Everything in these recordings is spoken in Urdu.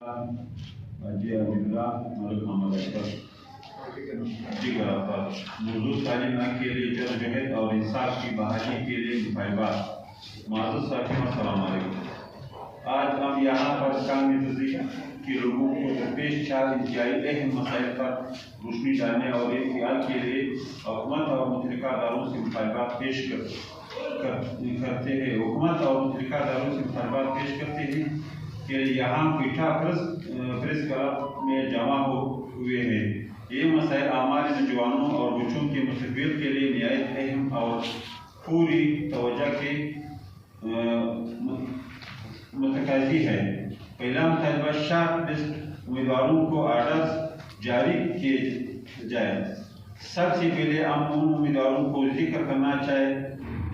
جی ملک محمد اشرف موضوع تعلیم کے لیے جدوجہد اور انصاف کی بحالی کے لیے مطالبات۔ معزز ساتھیوں السلام علیکم۔ آج ہم یہاں پر کام کے لوگوں کو درپیش 4 انتہائی اہم مسائل پر روشنی ڈالنے اور ایک خیال کے لیے حکومت اور متعلقہ اداروں سے مطالبات پیش کرتے ہیں کہ یہاں کوئٹہ پریس کلب میں جمع ہوئے ہیں۔ یہ مسائل ہمارے نوجوانوں اور بچوں کے مستقبل کے لیے نہایت اہم اور پوری توجہ کے متقاضی ہے۔ پہلا مطالبہ شارٹ لسٹ امیدواروں کو آرڈرز جاری کیے جائے۔ سب سے پہلے ہم ان امیدواروں کو ذکر کرنا چاہے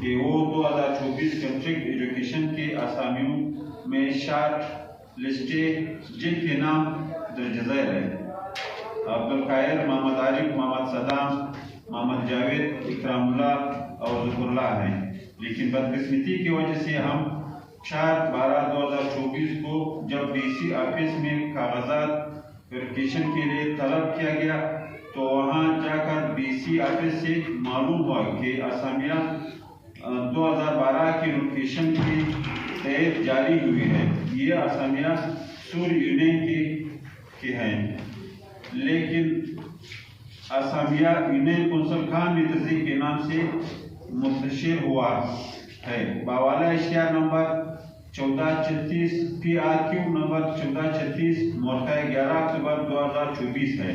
کہ وہ 2024 کنٹریکٹ ایجوکیشن کے اسامیوں میں شارٹ لسٹیں جن کے نام درج ذیل ہیں: عبدالقاہر، محمد عارف، محمد صدام، محمد جاوید، اکرام اللہ اور ظفر اللہ ہیں۔ لیکن بدقسمتی کی وجہ سے ہم 4/12/2024 کو جب ڈی سی آفس میں کاغذات ویریفیکیشن کے لیے طلب کیا گیا تو وہاں جا کر ڈی سی آفس سے معلوم ہوا کہ اسامیاں 2012 کی نوٹیفیکیشن کے تحت جاری ہوئی ہے۔ یہ اسامیاں سور یونین کے ہیں، لیکن اسامیاں یونین کونسل خان مرتضی کے نام سے منتشر ہوا ہے۔ بحوالہ اشتہار نمبر 1436 PRQ نمبر 1436 مورخہ 11 اکتوبر 2024 ہے۔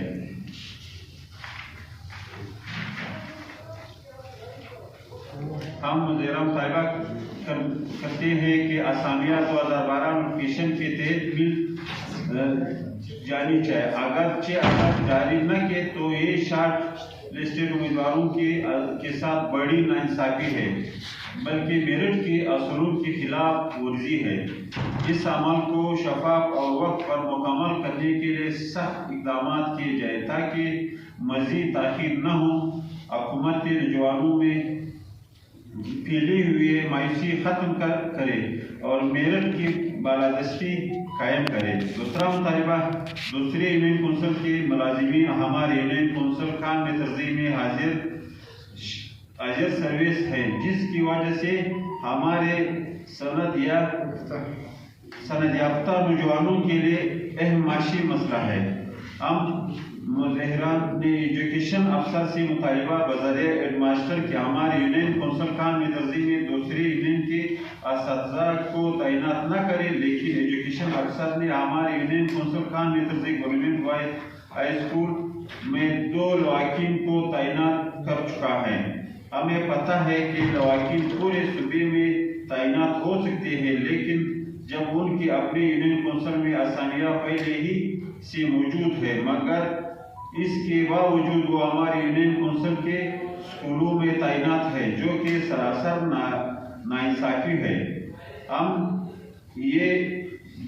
ہم مزید مطالبہ کرتے ہیں کہ اسامیاں 2012 نوٹیفیکیشن کے تحت مل جانی چاہیے۔ اگر جاری نہ کیے تو یہ شارٹ لسٹڈ امیدواروں کے ساتھ بڑی ناانصافی ہے، بلکہ میرٹ کے اصولوں کی خلاف ورزی ہے۔ اس عمل کو شفاف اور وقت پر مکمل کرنے کے لیے سخت اقدامات کیے جائیں تاکہ مزید تاخیر نہ ہو۔ حکومت نوجوانوں میں پھیلی ہوئی مایوسی ختم کرے اور میرٹ کی بالادستی قائم کرے۔ دوسرا مطالبہ دوسرے یونین کونسل کے ملازمین ہمارے یونین کونسل خان مرتضی میں حاضر سروس ہے، جس کی وجہ سے ہمارے سند یافتہ نوجوانوں کے لیے اہم معاشی مسئلہ ہے۔ ہم مظاہران ایجوکیشن افسر سے مطالبہ بذریعہ ہیڈ ماسٹر کہ ہمارے یونین کونسل خان مرتضی میں دوسرے یونین کے اساتذہ کو تعینات نہ کرے، لیکن ایجوکیشن افسر نے ہمارے union council Khan Murtaza government wise high school میں 2 لواحقین کو تعینات کر چکا ہے۔ ہمیں پتہ ہے کہ لواحقین پورے صوبے میں تعینات ہو سکتے ہیں، لیکن جب ان کی اپنے یونین کونسل میں اسامیاں پہلے ہی سے موجود ہے، مگر اس کے باوجود وہ ہمارے یونین کونسل کے اسکولوں میں تعینات ہے، جو کہ سراسر ناانصافی ہے۔ ہم یہ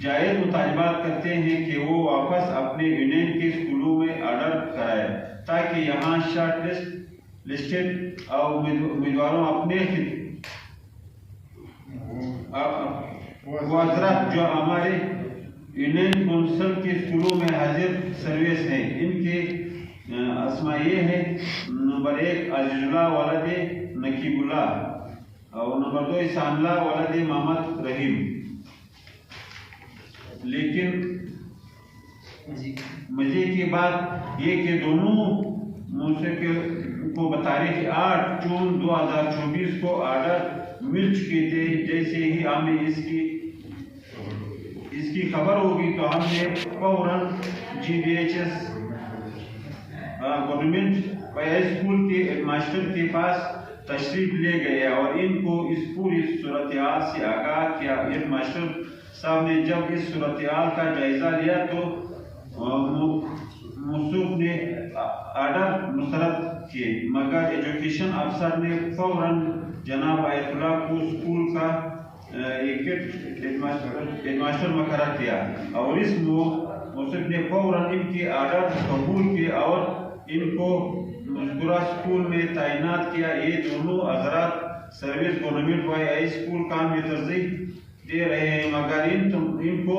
جائز مطالبات کرتے ہیں کہ وہ واپس اپنے یونین کے اسکولوں میں آرڈر کرائے تاکہ یہاں شارٹ لسٹڈ امیدواروں اپنے حضرات جو ہمارے یونین کونسل کے اسکولوں میں حاضر سروس ہیں، ان کے اسماء یہ ہے: نمبر 1 عزیز اللہ ولد نقیب اللہ اور نمبر 2 احسان اللہ ولد محمد رحیم۔ لیکن مزے کی بات یہ کہ دونوں موسیقی کو بتاریخ 8 جون 2024 کو آرڈر مل چکے تھے۔ جیسے ہی ہمیں اس کی خبر ہوگی تو ہم نے فوراً GBHS گورنمنٹ ہائی اسکول کے ہیڈ ماسٹر کے پاس تشریف لے گئے اور ان کو اس پوری صورتحال سے آگاہ کیا۔ ہیڈ ماسٹر صاحب نے جب اس صورتحال کا جائزہ لیا تو موصوف نے آرڈر مسترد کیے، مگر ایجوکیشن افسر نے فوراً جناب آیت اللہ کو اسکول کا ہیڈ ماسٹر مقرر کیا اور اس موصوف نے فوراً ان کے آرڈر قبول کیے اور ان کو مذکورہ اسکول میں تعینات کیا۔ یہ دونوں حضرات service government high school Khan Murtaza دے رہے ہیں، مگر ان کو